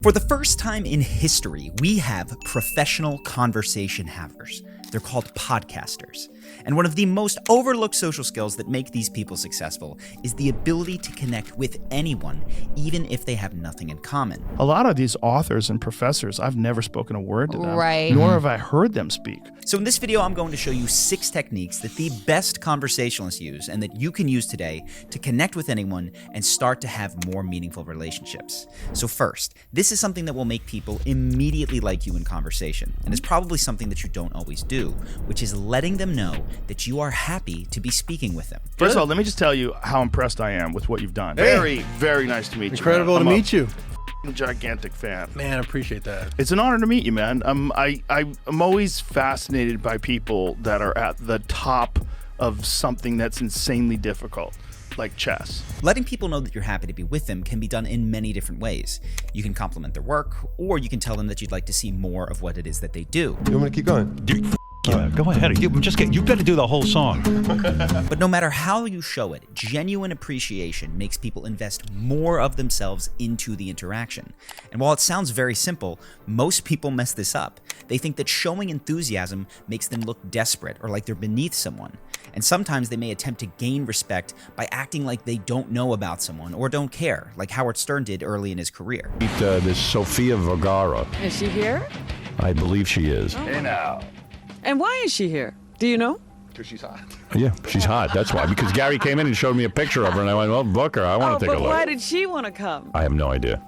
For the first time in history, we have professional conversation havers. They're called podcasters. And one of the most overlooked social skills that make these people successful is the ability to connect with anyone, even if they have nothing in common. A lot of these authors and professors, I've never spoken a word to them, Right. nor have I heard them speak. So in this video, I'm going to show you 6 techniques that the best conversationalists use and that you can use today to connect with anyone and start to have more meaningful relationships. So first, this is something that will make people immediately like you in conversation, and it's probably something that you don't always do, which is letting them know that you are happy to be speaking with them. First of all, let me just tell you how impressed I am with what you've done. Hey. Very nice to meet Incredible you. to meet you. I'm a gigantic fan. Man, I appreciate that. It's an honor to meet you, man. I'm always fascinated by people that are at the top of something that's insanely difficult, like chess. Letting people know that you're happy to be with them can be done in many different ways. You can compliment their work, or you can tell them that you'd like to see more of what it is that they do. You want me to keep going? Yeah, go ahead. You better do the whole song. But no matter how you show it, genuine appreciation makes people invest more of themselves into the interaction. And while it sounds very simple, most people mess this up. They think that showing enthusiasm makes them look desperate or like they're beneath someone. And sometimes they may attempt to gain respect by acting like they don't know about someone or don't care, like Howard Stern did early in his career. Meet this Sofia Vergara. Is she here? I believe she is. Hey now. And why is she here? Do you know? Because she's hot. Yeah, she's hot. That's why. Because Gary came in and showed me a picture of her, and I went, well, book her. I want to take a but look. why did she want to come? I have no idea.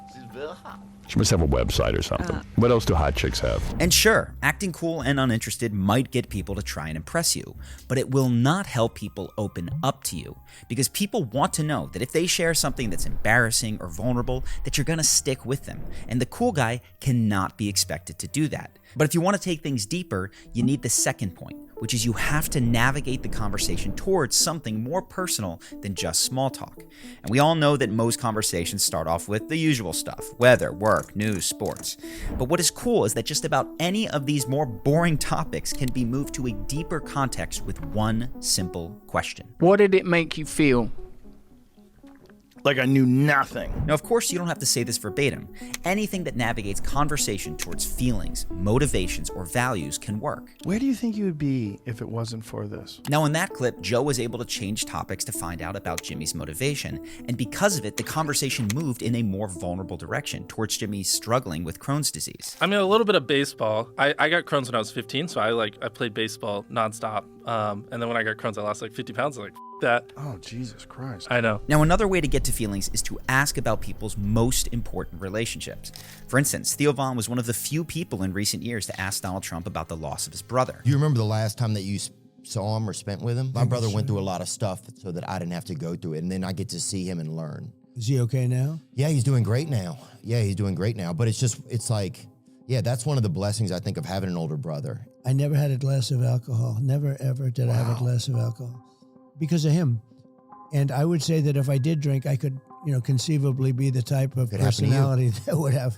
She must have a website or something. What else do hot chicks have? And sure, acting cool and uninterested might get people to try and impress you, but it will not help people open up to you, because people want to know that if they share something that's embarrassing or vulnerable, that you're gonna stick with them, and the cool guy cannot be expected to do that. But if you want to take things deeper, you need the second point, which is you have to navigate the conversation towards something more personal than just small talk. And we all know that most conversations start off with the usual stuff: weather, work, news, sports. But what is cool is that just about any of these more boring topics can be moved to a deeper context with one simple question. What did it make you feel? Like I knew nothing. Now, of course, you don't have to say this verbatim. Anything that navigates conversation towards feelings, motivations, or values can work. Where do you think you would be if it wasn't for this? Now, in that clip, Joe was able to change topics to find out about Jimmy's motivation, and because of it, the conversation moved in a more vulnerable direction towards Jimmy struggling with Crohn's disease. I mean, a little bit of baseball. I got Crohn's when I was 15, so I played baseball nonstop. And then when I got Crohn's, I lost like 50 pounds. Like, that. Oh, Jesus Christ. I know. Now, another way to get to feelings is to ask about people's most important relationships. For instance, Theo Von was one of the few people in recent years to ask Donald Trump about the loss of his brother. Do you remember the last time that you saw him or spent with him? My brother went through a lot of stuff so that I didn't have to go through it, and then I get to see him and learn. Is he okay now? Yeah, he's doing great now. But it's like, yeah, that's one of the blessings, I think, of having an older brother. I never had a glass of alcohol. Never, ever did I have a glass of alcohol because of him. And I would say that if I did drink, I could, conceivably be the type of personality that would have,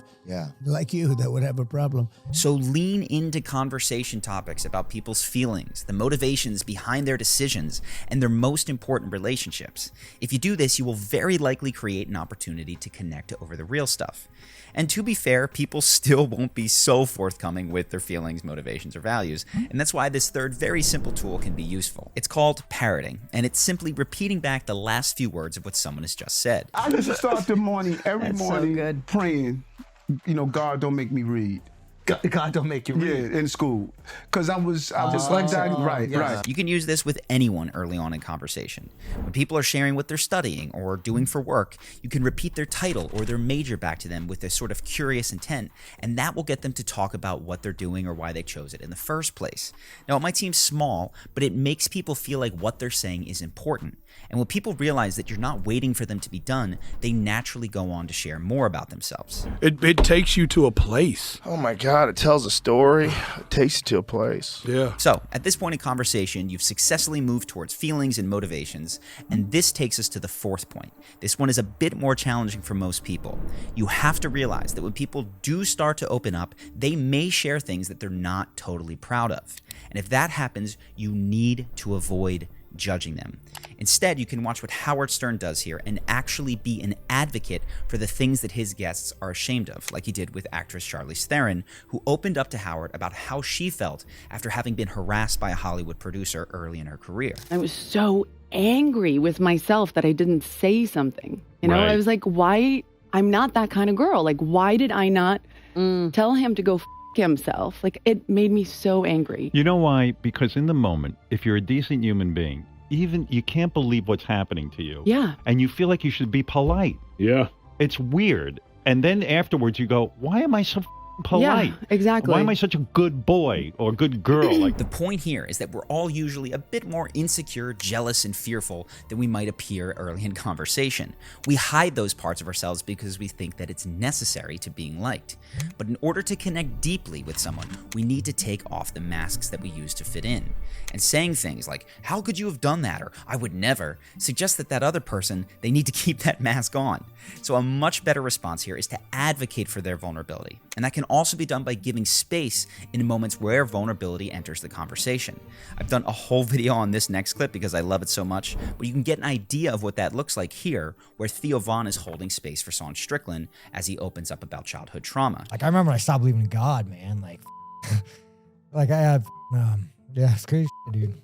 like you, that would have a problem. So lean into conversation topics about people's feelings, the motivations behind their decisions, and their most important relationships. If you do this, you will very likely create an opportunity to connect over the real stuff. And to be fair, people still won't be so forthcoming with their feelings, motivations, or values, and that's why this third very simple tool can be useful. It's called parroting, and it's simply repeating back the last few words of what someone has just said. I used to start the morning every That's so morning good. praying, God don't make me read. God don't make you read. Yeah, in school. Because I was like that. Right, yes. right. You can use this with anyone early on in conversation. When people are sharing what they're studying or doing for work, you can repeat their title or their major back to them with a sort of curious intent, and that will get them to talk about what they're doing or why they chose it in the first place. Now, it might seem small, but it makes people feel like what they're saying is important. And when people realize that you're not waiting for them to be done, they naturally go on to share more about themselves. It takes you to a place. Oh my God, it tells a story. It takes you to a place. Yeah. So, at this point in conversation, you've successfully moved towards feelings and motivations, and this takes us to the fourth point. This one is a bit more challenging for most people. You have to realize that when people do start to open up, they may share things that they're not totally proud of. And if that happens, you need to avoid judging them. Instead, you can watch what Howard Stern does here and actually be an advocate for the things that his guests are ashamed of, like he did with actress Charlize Theron, who opened up to Howard about how she felt after having been harassed by a Hollywood producer early in her career. I was so angry with myself that I didn't say something. You know, Right. I was like, why? I'm not that kind of girl. Like, why did I not tell him to go himself? Like, it made me so angry. You know why? Because in the moment, if you're a decent human being, even you can't believe what's happening to you. Yeah. And you feel like you should be polite. Yeah. It's weird. And then afterwards you go, why am I so polite? Yeah, exactly. Why am I such a good boy or good girl? Like, The point here is that we're all usually a bit more insecure, jealous, and fearful than we might appear early in conversation. We hide those parts of ourselves because we think that it's necessary to being liked. But in order to connect deeply with someone, we need to take off the masks that we use to fit in. And saying things like, how could you have done that? Or I would never, suggests that that other person, they need to keep that mask on. So a much better response here is to advocate for their vulnerability. And that can also be done by giving space in moments where vulnerability enters the conversation. I've done a whole video on this next clip because I love it so much, but you can get an idea of what that looks like here, where Theo Von is holding space for Sean Strickland as he opens up about childhood trauma. Like, I remember when I stopped believing in God, man. Like, like I had, yeah, it's crazy, dude.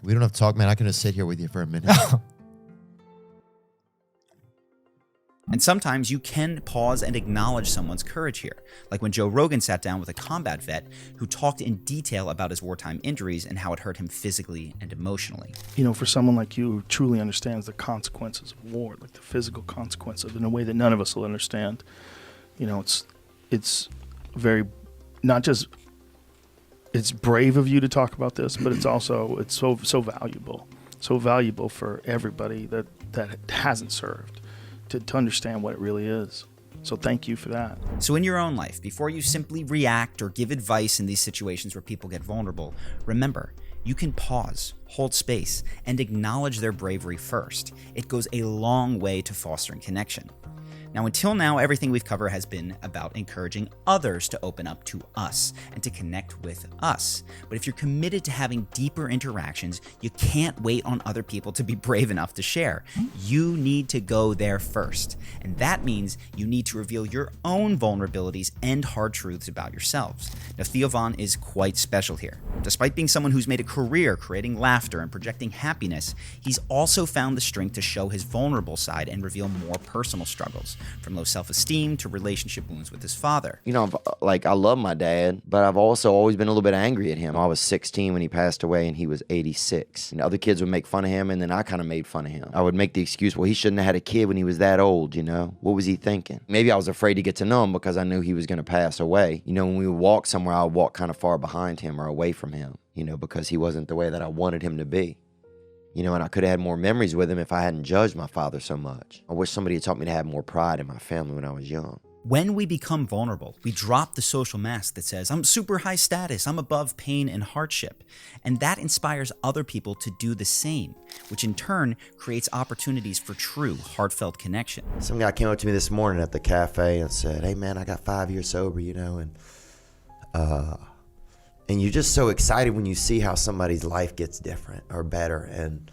We don't have to talk, man. I can just sit here with you for a minute. And sometimes you can pause and acknowledge someone's courage here, like when Joe Rogan sat down with a combat vet who talked in detail about his wartime injuries and how it hurt him physically and emotionally. You know, for someone like you who truly understands the consequences of war, like the physical consequences in a way that none of us will understand, you know, it's very, not just, it's brave of you to talk about this, but it's also, it's so valuable for everybody that hasn't served to understand what it really is. So thank you for that. So in your own life, before you simply react or give advice in these situations where people get vulnerable, remember, you can pause, hold space, and acknowledge their bravery first. It goes a long way to fostering connection. Now, until now, everything we've covered has been about encouraging others to open up to us and to connect with us. But if you're committed to having deeper interactions, you can't wait on other people to be brave enough to share. You need to go there first. And that means you need to reveal your own vulnerabilities and hard truths about yourselves. Now, Theo Von is quite special here. Despite being someone who's made a career creating laughter and projecting happiness, he's also found the strength to show his vulnerable side and reveal more personal struggles, from low self-esteem to relationship wounds with his father. You know, like, I love my dad, but I've also always been a little bit angry at him. I was 16 when he passed away, and he was 86. And other kids would make fun of him, and then I kind of made fun of him. I would make the excuse, well, he shouldn't have had a kid when he was that old, you know? What was he thinking? Maybe I was afraid to get to know him because I knew he was going to pass away. You know, when we would walk somewhere, I would walk kind of far behind him or away from him, you know, because he wasn't the way that I wanted him to be. You know, and I could have had more memories with him if I hadn't judged my father so much. I wish somebody had taught me to have more pride in my family when I was young. When we become vulnerable, we drop the social mask that says, I'm super high status, I'm above pain and hardship. And that inspires other people to do the same, which in turn creates opportunities for true, heartfelt connection. Some guy came up to me this morning at the cafe and said, hey man, I got 5 years sober, you know, and you're just so excited when you see how somebody's life gets different or better. And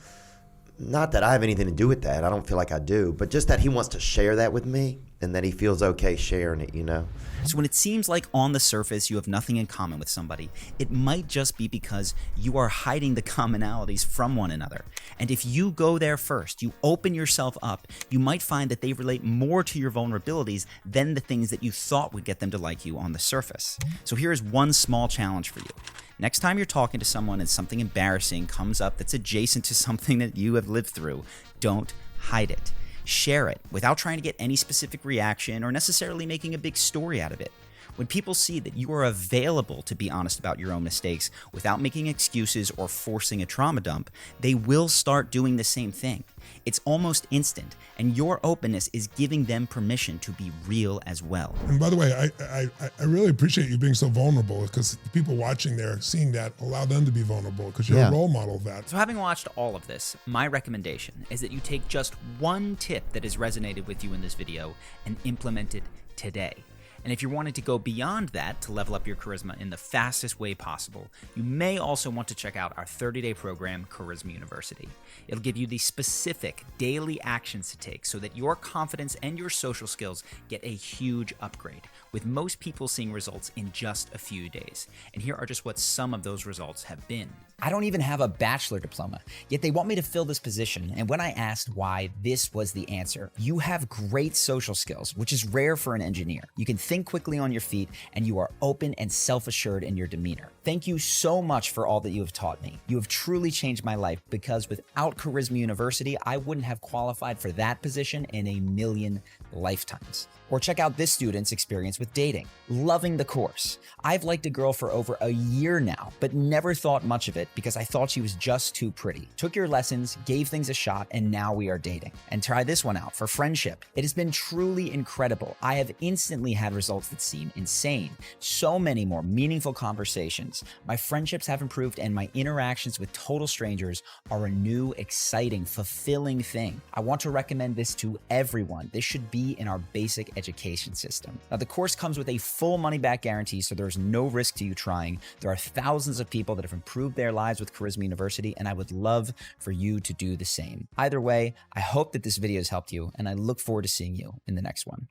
not that I have anything to do with that. I don't feel like I do. But just that he wants to share that with me and that he feels okay sharing it, you know? So when it seems like on the surface you have nothing in common with somebody, it might just be because you are hiding the commonalities from one another. And if you go there first, you open yourself up, you might find that they relate more to your vulnerabilities than the things that you thought would get them to like you on the surface. So here is one small challenge for you. Next time you're talking to someone and something embarrassing comes up that's adjacent to something that you have lived through, don't hide it. Share it without trying to get any specific reaction or necessarily making a big story out of it. When people see that you are available to be honest about your own mistakes without making excuses or forcing a trauma dump, they will start doing the same thing. It's almost instant, and your openness is giving them permission to be real as well. And by the way, I really appreciate you being so vulnerable, because the people watching there, seeing that, allow them to be vulnerable, because you're a role model of that. So having watched all of this, my recommendation is that you take just one tip that has resonated with you in this video and implement it today. And if you're wanting to go beyond that to level up your charisma in the fastest way possible, you may also want to check out our 30-day program, Charisma University. It'll give you the specific daily actions to take so that your confidence and your social skills get a huge upgrade, with most people seeing results in just a few days. And here are just what some of those results have been. I don't even have a bachelor diploma, yet they want me to fill this position. And when I asked why, this was the answer. You have great social skills, which is rare for an engineer. You can think quickly on your feet, and you are open and self-assured in your demeanor. Thank you so much for all that you have taught me. You have truly changed my life, because without Charisma University, I wouldn't have qualified for that position in a million lifetimes. Or check out this student's experience with dating. Loving the course. I've liked a girl for over a year now, but never thought much of it because I thought she was just too pretty. Took your lessons, gave things a shot, and now we are dating. And try this one out for friendship. It has been truly incredible. I have instantly had results that seem insane. So many more meaningful conversations. My friendships have improved, and my interactions with total strangers are a new, exciting, fulfilling thing. I want to recommend this to everyone. This should be in our basic education system. Now, the course comes with a full money-back guarantee, so there's no risk to you trying. There are thousands of people that have improved their lives with Charisma University, and I would love for you to do the same. Either way, I hope that this video has helped you, and I look forward to seeing you in the next one.